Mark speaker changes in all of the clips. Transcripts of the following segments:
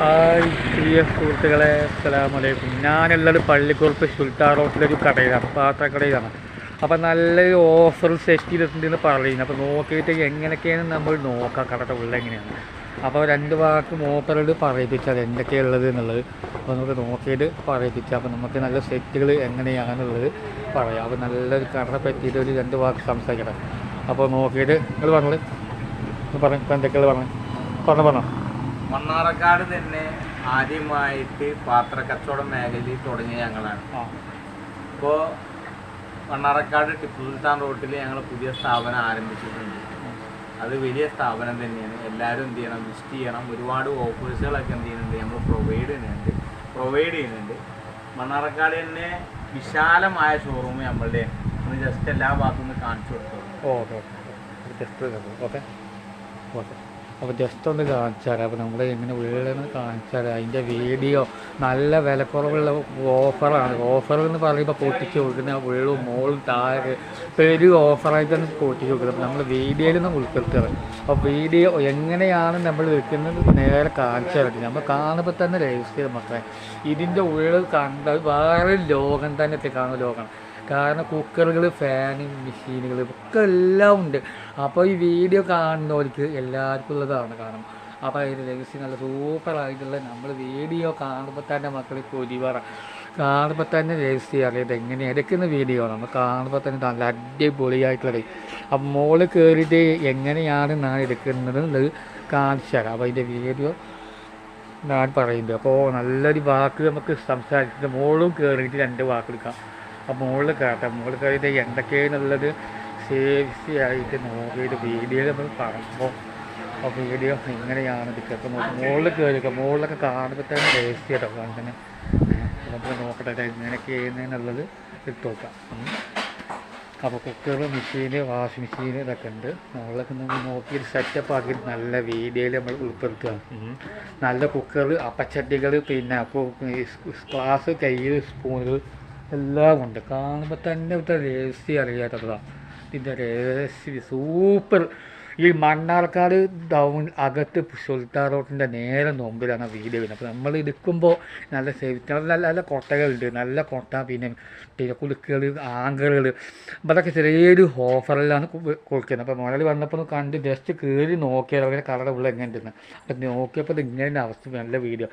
Speaker 1: Hi പ്രിയ സുഹൃത്തുക്കളെ, അസ്സലാമലൈക്കും. ഞാനുള്ളത് പള്ളിക്കുറുപ്പ് സുൽത്താൻ റോട്ടിലൊരു കടയിലാണ്, പാത്രക്കടയിലാണ്. അപ്പം നല്ലൊരു ഓഫർ സെറ്റ് ചെയ്തിട്ടുണ്ടെന്ന് പറയുന്നത്. അപ്പോൾ നോക്കിയിട്ട് എങ്ങനെയൊക്കെയാണ് നമ്മൾ നോക്കാം, കടയുടെ ഉള്ള എങ്ങനെയാണ്. അപ്പോൾ രണ്ട് വാക്ക് മൂപ്പരോട് പറയിപ്പിച്ചത് എന്തൊക്കെയാണ് ഉള്ളത് എന്നുള്ളത്. അപ്പോൾ നമുക്ക് നോക്കിയിട്ട് പറയിപ്പിച്ചാൽ അപ്പോൾ നമുക്ക് നല്ല സെറ്റുകൾ എങ്ങനെയാണെന്നുള്ളത് പറയാം. അപ്പോൾ നല്ലൊരു കടയെ പറ്റിയിട്ട് ഒരു രണ്ട് വാക്ക് സംസാരിക്കണം. അപ്പോൾ നോക്കിയിട്ട് നിങ്ങൾ പറഞ്ഞത് പറഞ്ഞു. ഇപ്പോൾ എന്തൊക്കെയാണ് പറഞ്ഞോ.
Speaker 2: മണ്ണാർക്കാട് തന്നെ ആദ്യമായിട്ട് പാത്ര കച്ചവട മേഖലയിൽ തുടങ്ങിയ ഞങ്ങളാണ്. ഇപ്പോൾ മണ്ണാർക്കാട് ടിപ്പു സുൽത്താൻ റോട്ടിൽ ഞങ്ങൾ പുതിയ സ്ഥാപനം ആരംഭിച്ചിട്ടുണ്ട്. അത് വലിയ സ്ഥാപനം തന്നെയാണ്. എല്ലാവരും എന്ത് ചെയ്യണം, വിസിറ്റ് ചെയ്യണം. ഒരുപാട് ഓഫേഴ്സുകളൊക്കെ എന്ത് ചെയ്യുന്നുണ്ട്, നമ്മൾ പ്രൊവൈഡ് ചെയ്യുന്നുണ്ട്. മണ്ണാർക്കാട് തന്നെ വിശാലമായ ഷോറൂം നമ്മളുടെ ഒന്ന് ജസ്റ്റ് എല്ലാ ഭാഗത്തും ഒന്ന് കാണിച്ചു കൊടുത്തു.
Speaker 1: അപ്പോൾ ജസ്റ്റ് ഒന്ന് കാണിച്ചാൽ അപ്പോൾ നമ്മൾ എങ്ങനെ വീടെന്ന് കാണിച്ചാൽ അതിൻ്റെ വീഡിയോ നല്ല വിലക്കുറവുള്ള ഓഫർ എന്ന് പറയുമ്പോൾ പൊട്ടിച്ച് കൊടുക്കുന്ന വീടും മോളും താഴെ ഒരു ഓഫറായിട്ടാണ് പൊട്ടിച്ച് കൊടുക്കുന്നത്. നമ്മൾ വീഡിയോയിലൊന്നും ഉൾപ്പെടുത്തുക. അപ്പോൾ വീഡിയോ എങ്ങനെയാണ് നമ്മൾ വെക്കുന്നത് നേരെ കാണിച്ചു തരട്ടെ. നമ്മൾ കാണുമ്പോൾ തന്നെ രജിസ്റ്റർ മക്കളെ ഇതിൻ്റെ ഉള്ളിൽ കണ്ട വേറെ ലോകം തന്നെ കാണുന്ന ലോകമാണ്. കാരണം കുക്കറുകൾ, ഫാന്, മെഷീനുകൾ ഒക്കെ എല്ലാം ഉണ്ട്. അപ്പോൾ ഈ വീഡിയോ കാണുന്നവർക്ക് എല്ലാവർക്കും ഉള്ളതാണ് കാണും. അപ്പോൾ അതിൻ്റെ രഹസ്യം നല്ല സൂപ്പറായിട്ടുള്ള നമ്മൾ വീഡിയോ കാണുമ്പോൾ തന്നെ മക്കൾ പൊരിവറ കാണുമ്പോൾ തന്നെ രജിസ്റ്റർ അറിയാം എങ്ങനെ എടുക്കുന്ന വീഡിയോ ആണ്. നമ്മൾ കാണുമ്പോൾ തന്നെ നല്ല അടിപൊളിയായിട്ടുള്ളത്. അപ്പം മോള് കയറിയിട്ട് എങ്ങനെയാണ് ഞാൻ എടുക്കുന്നത് എന്നുള്ളത് കാണിച്ചു തരാം. അപ്പോൾ അതിൻ്റെ വീഡിയോ ഞാൻ പറയുന്നത്. അപ്പോൾ നല്ലൊരു വാക്ക് നമുക്ക് സംസാരിച്ചിട്ട് മോളും കയറിയിട്ട് രണ്ട് വാക്കെടുക്കാം. അപ്പോൾ മുകളിൽ കയറട്ടെ. മുകളിൽ കയറിയിട്ട് എന്തൊക്കെയാണെന്നുള്ളത് സേഫ്റ്റി ആയിട്ട് നോക്കിയിട്ട് വീഡിയോയിൽ നമ്മൾ പറയുമ്പോൾ ആ വീഡിയോ എങ്ങനെയാണ് എടുക്കുക. അപ്പോൾ മുകളിൽ കയറിക്കുക. മുകളിലൊക്കെ കാണുമ്പോൾ തന്നെ രജിസ്റ്റർ ചെയ്തോ. കാരണം തന്നെ നമുക്ക് നോക്കട്ടെ എങ്ങനെയൊക്കെ ചെയ്യുന്നതെന്നുള്ളത് ഇട്ട് നോക്കാം. അപ്പോൾ കുക്കർ, മെഷീന്, വാഷിംഗ് മെഷീൻ ഇതൊക്കെ ഉണ്ട്. മുകളിലൊക്കെ നമ്മൾ നോക്കിയിട്ട് സെറ്റപ്പ് ആക്കിയിട്ട് നല്ല വീഡിയോയിൽ നമ്മൾ ഉൾപ്പെടുത്തുക. നല്ല കുക്കർ, അപ്പച്ചട്ടികൾ, പിന്നെ ഗ്ലാസ്, കയ്യിൽ സ്പൂണുകൾ എല്ലാം ഉണ്ട്. കാണുമ്പോൾ തന്നെ ഇവിടുത്തെ രഹസ്യം അറിയാത്തതാണ്. ഇതിൻ്റെ രഹസ്യം സൂപ്പർ. ഈ മണ്ണാർക്കാട് ടൗൺ അകത്ത് സുൽത്താൻ റോഡിൻ്റെ നേരെ മുമ്പിലാണ് വീഡിയോ വരുന്നത്. അപ്പോൾ നമ്മൾ എടുക്കുമ്പോൾ നല്ല സേഫ്റ്റി, നല്ല കൊട്ടകളുണ്ട്, നല്ല കൊട്ട, പിന്നെ കുലുക്കുകൾ, ആങ്കറുകൾ. അപ്പോൾ അതൊക്കെ ചെറിയൊരു ഓഫറിലാണ് കൊടുക്കുന്നത്. അപ്പോൾ മുതൽ വന്നപ്പോൾ കണ്ട് ജസ്റ്റ് കയറി നോക്കിയാൽ അങ്ങനെ കളറുള്ള ഉള്ള എങ്ങനെ ഉണ്ടെന്ന്. അപ്പോൾ നോക്കിയപ്പോൾ ഇത് ഇങ്ങനെ അവസ്ഥ നല്ല വീഡിയോ.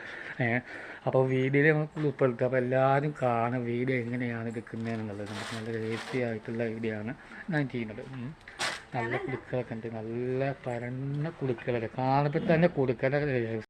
Speaker 1: അപ്പോൾ വീഡിയോയിൽ നമുക്ക് ഉൾപ്പെടുത്തുക. അപ്പോൾ എല്ലാവരും കാണും വീഡിയോ എങ്ങനെയാണ് എടുക്കുന്നതെന്നുള്ളത്. നമുക്ക് നല്ല രഹസ്യമായിട്ടുള്ള വീഡിയോ ആണ് ഞാൻ ചെയ്യുന്നത്. നല്ല കുടുക്കളൊക്കെ ഉണ്ട്, നല്ല പരന്ന കുടുക്കളൊക്കെ കാണുമ്പോൾ തന്നെ കുടുക്കലൊക്കെ